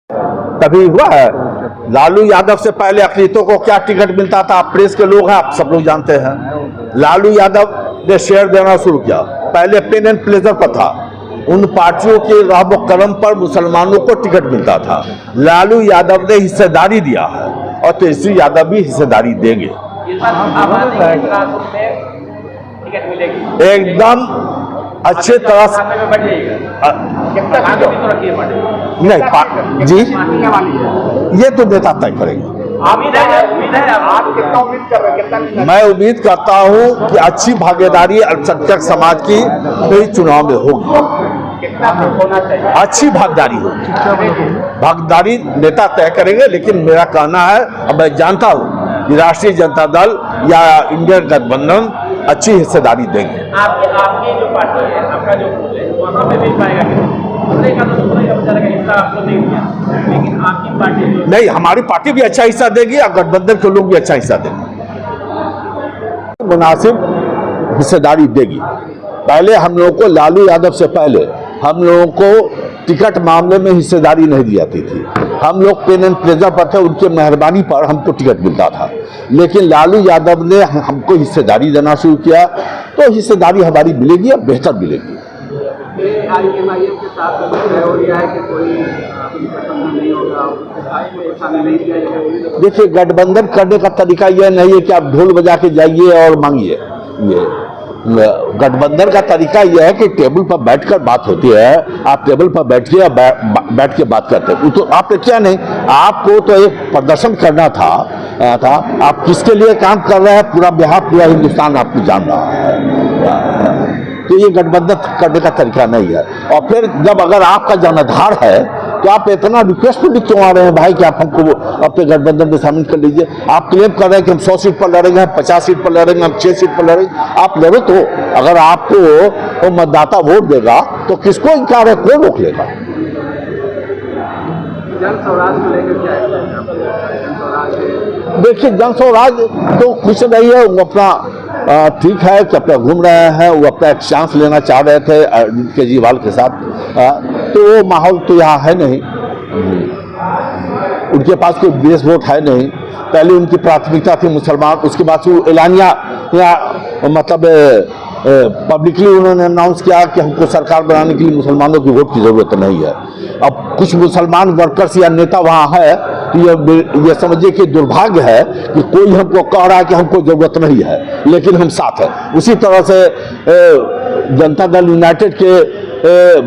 कभी हुआ है? लालू यादव से पहले अखिलेश को क्या टिकट मिलता था? आप प्रेस के लोग हैं, आप सब लोग जानते हैं। लालू यादव ने शेयर देना शुरू किया, पहले पेन एंड प्लेजर पर था। उन पार्टियों के रहबो करम पर मुसलमानों को टिकट मिलता था। लालू यादव ने हिस्सेदारी दिया है और तेजस्वी यादव भी हिस्सेदारी देंगे। एकदम अच्छे तरह से नहीं जी, ये तो नेता तय करेंगे। मैं उम्मीद करता हूं कि अच्छी भागीदारी अल्पसंख्यक समाज की कई चुनाव में होगी, अच्छी भागीदारी होगी। भागीदारी नेता तय करेंगे, लेकिन मेरा कहना है, अब मैं जानता हूं कि राष्ट्रीय जनता दल या इंडियन गठबंधन अच्छी हिस्सेदारी देंगे। आपकी जो पार्टी है, आपका जो वो हमें मिल पाएगा कि लेकिन आपकी पार्टी नहीं, हमारी पार्टी भी अच्छा हिस्सा देगी और गठबंधन के लोग भी अच्छा हिस्सा देंगे, मुनासिब हिस्सेदारी देगी। पहले हम लोगों को, लालू यादव से पहले हम लोगों को टिकट मामले में हिस्सेदारी नहीं दी जाती थी। हम लोग पेन एंड प्लेजर पर थे, उनके मेहरबानी पर हमको टिकट मिलता था। लेकिन लालू यादव ने हमको हिस्सेदारी देना शुरू किया, तो हिस्सेदारी हमारी मिलेगी और बेहतर मिलेगी। देखिए, गठबंधन करने का तरीका यह नहीं है कि आप ढोल बजा के जाइए और मांगिए। ये गठबंधन का तरीका यह है कि टेबल पर बैठकर बात होती है। आप टेबल पर बैठिए और बैठ के बात करते हैं। तो आपने क्या नहीं, आपको तो एक प्रदर्शन करना था। आप किसके लिए काम कर रहे हैं, पूरा बिहार, पूरा हिंदुस्तान आपको जान रहा है। तो ये गठबंधन करने का तरीका नहीं है। और फिर जब अगर आपका जनाधार है, तो आप इतना रिक्वेस्ट भी क्यों आ रहे हैं भाई कि आप हमको अपने गठबंधन में शामिल कर लीजिए। आप क्लेम कर रहे हैं कि हम 100 सीट पर लड़ेंगे, हम 50 सीट पर लड़ेंगे, हम 6 सीट पर लड़ेंगे। आप लड़ो तो, अगर आपको तो मतदाता वोट देगा तो किसको इनकार है, कौन रोक लेगा? देखिए, जन स्वराज तो कुछ नहीं है, वो अपना ठीक है कि अपना घूम रहे हैं, वो अपना एक चांस लेना चाह रहे थे अरविंद केजरीवाल के साथ। तो वो माहौल तो यहाँ है नहीं, उनके पास कोई बेस वोट है नहीं। पहले उनकी प्राथमिकता थी मुसलमान, उसके बाद वो एलानिया मतलब पब्लिकली उन्होंने अनाउंस किया कि हमको सरकार बनाने के लिए मुसलमानों की वोट की जरूरत नहीं है। अब कुछ मुसलमान वर्कर्स या नेता वहाँ है, तो ये समझिए कि दुर्भाग्य है कि कोई हमको कह रहा है कि हमको जरूरत नहीं है, लेकिन हम साथ हैं। उसी तरह से जनता दल यूनाइटेड के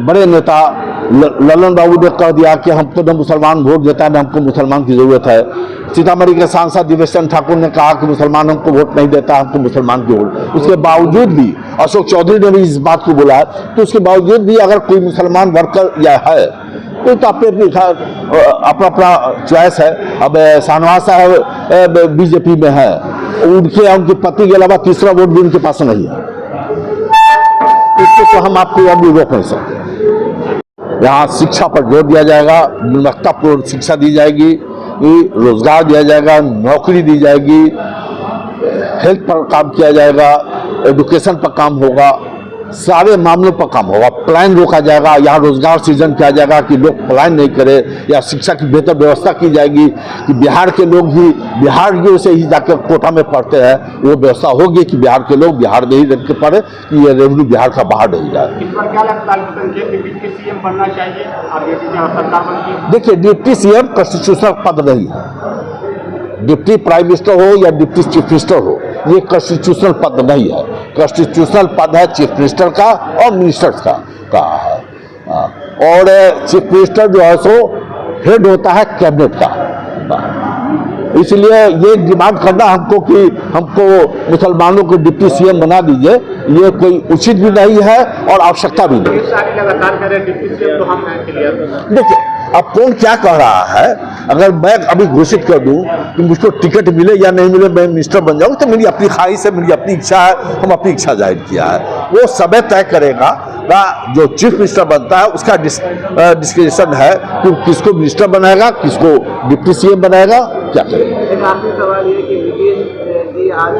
बड़े नेता ललन बाबू ने कह दिया कि हमको न मुसलमान वोट देता है, न हमको मुसलमान की जरूरत है। सीतामढ़ी के सांसद दिवेशन ठाकुर ने कहा कि मुसलमान हमको वोट नहीं देता, हमको मुसलमान की वोट। उसके बावजूद भी अशोक चौधरी ने भी इस बात को बोला, तो उसके बावजूद भी अगर कोई मुसलमान वर्कर या है तो अपना अपना चॉइस है। अब शाहनवाज साहब बीजेपी में है, उनके पति के अलावा तीसरा वोट भी उनके पास नहीं है। इसको तो हम आपको अभी रोक नहीं सकते। यहाँ शिक्षा पर जोर दिया जाएगा, गुणवत्तापूर्ण शिक्षा दी जाएगी, रोजगार दिया जाएगा, नौकरी दी जाएगी, हेल्थ पर काम किया जाएगा, एजुकेशन पर काम होगा, सारे मामलों पर काम होगा। पलायन रोका जाएगा, यहाँ रोजगार सृजन किया जाएगा कि लोग पलायन नहीं करें, या शिक्षा की बेहतर व्यवस्था की जाएगी कि बिहार के लोग ही बिहार से ही जाकर कोटा में पढ़ते हैं, वो व्यवस्था होगी कि बिहार के लोग बिहार में ही रह के पढ़े, कि ये रेवेन्यू बिहार का बाहर नहीं जाए। इस पर क्या लगता है डिप्टी सीएम बनना चाहिए? देखिए, डिप्टी सीएम कॉन्स्टिट्यूशनल पद नहीं है। डिप्टी प्राइम मिनिस्टर हो या डिप्टी चीफ मिनिस्टर हो, ये कॉन्स्टिट्यूशनल पद नहीं है। कॉन्स्टिट्यूशनल पद है चीफ मिनिस्टर का और मिनिस्टर्स का है। और चीफ मिनिस्टर जो है सो हेड होता है कैबिनेट का। इसलिए ये डिमांड करना हमको कि हमको मुसलमानों को डिप्टी सीएम बना दीजिए, ये कोई उचित भी नहीं है और आवश्यकता भी नहीं। देखिए, अब कौन क्या कह रहा है, अगर मैं अभी घोषित कर दूं कि मुझको टिकट मिले या नहीं मिले, मैं मिनिस्टर बन जाऊं, तो मेरी अपनी ख्वाहिश है, मेरी अपनी इच्छा है, हम अपनी इच्छा जाहिर किया है। वो समय तय करेगा ना, जो चीफ मिनिस्टर बनता है उसका डिस्क्रिप्शन है कि किसको मिनिस्टर बनाएगा, किसको डिप्टी सीएम बनाएगा, क्या करेगा। आखिरी सवाल ये कि नीतीश जी आज